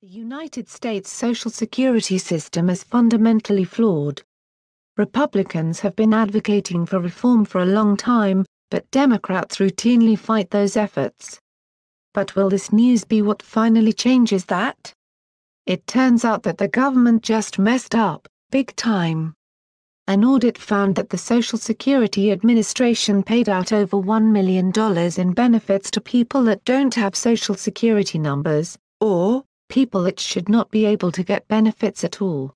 The United States Social Security system is fundamentally flawed. Republicans have been advocating for reform for a long time, but Democrats routinely fight those efforts. But will this news be what finally changes that? It turns out that the government just messed up, big time. An audit found that the Social Security Administration paid out over $1 million in benefits to people that don't have Social Security numbers, or people that should not be able to get benefits at all.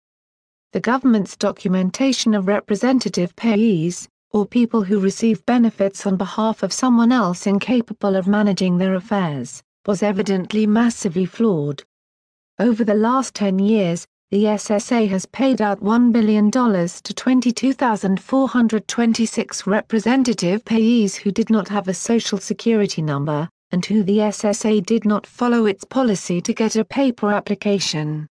The government's documentation of representative payees, or people who receive benefits on behalf of someone else incapable of managing their affairs, was evidently massively flawed. Over the last 10 years, the SSA has paid out $1 billion to 22,426 representative payees who did not have a Social Security number, and who the SSA did not follow its policy to get a paper application.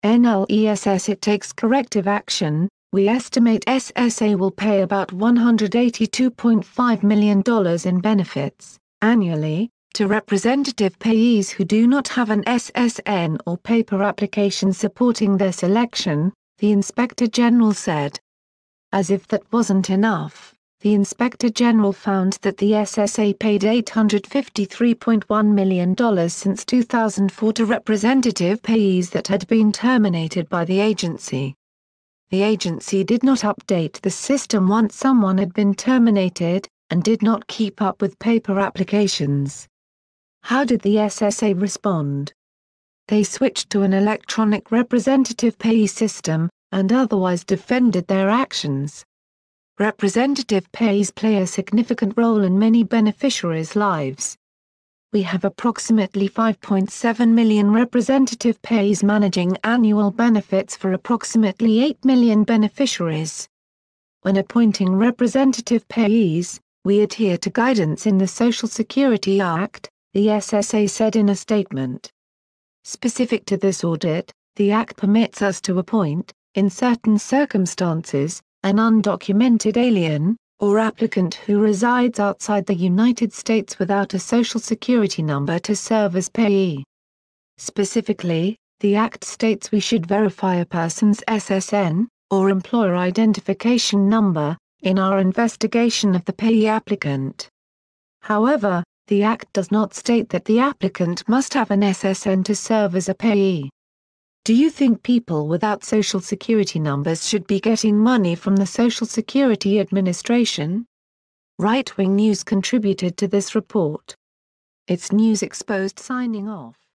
Unless it takes corrective action, we estimate SSA will pay about $182.5 million in benefits, annually, to representative payees who do not have an SSN or paper application supporting their selection, the Inspector General said. As if that wasn't enough, the Inspector General found that the SSA paid $853.1 million since 2004 to representative payees that had been terminated by the agency. The agency did not update the system once someone had been terminated, and did not keep up with paper applications. How did the SSA respond? They switched to an electronic representative payee system, and otherwise defended their actions. Representative payees play a significant role in many beneficiaries' lives. We have approximately 5.7 million representative payees managing annual benefits for approximately 8 million beneficiaries. When appointing representative payees, we adhere to guidance in the Social Security Act, the SSA said in a statement. Specific to this audit, the Act permits us to appoint, in certain circumstances, an undocumented alien, or applicant who resides outside the United States without a Social Security number to serve as payee. Specifically, the Act states we should verify a person's SSN, or employer identification number, in our investigation of the payee applicant. However, the Act does not state that the applicant must have an SSN to serve as a payee. Do you think people without Social Security numbers should be getting money from the Social Security Administration? Right Wing News contributed to this report. It's News Exposed signing off.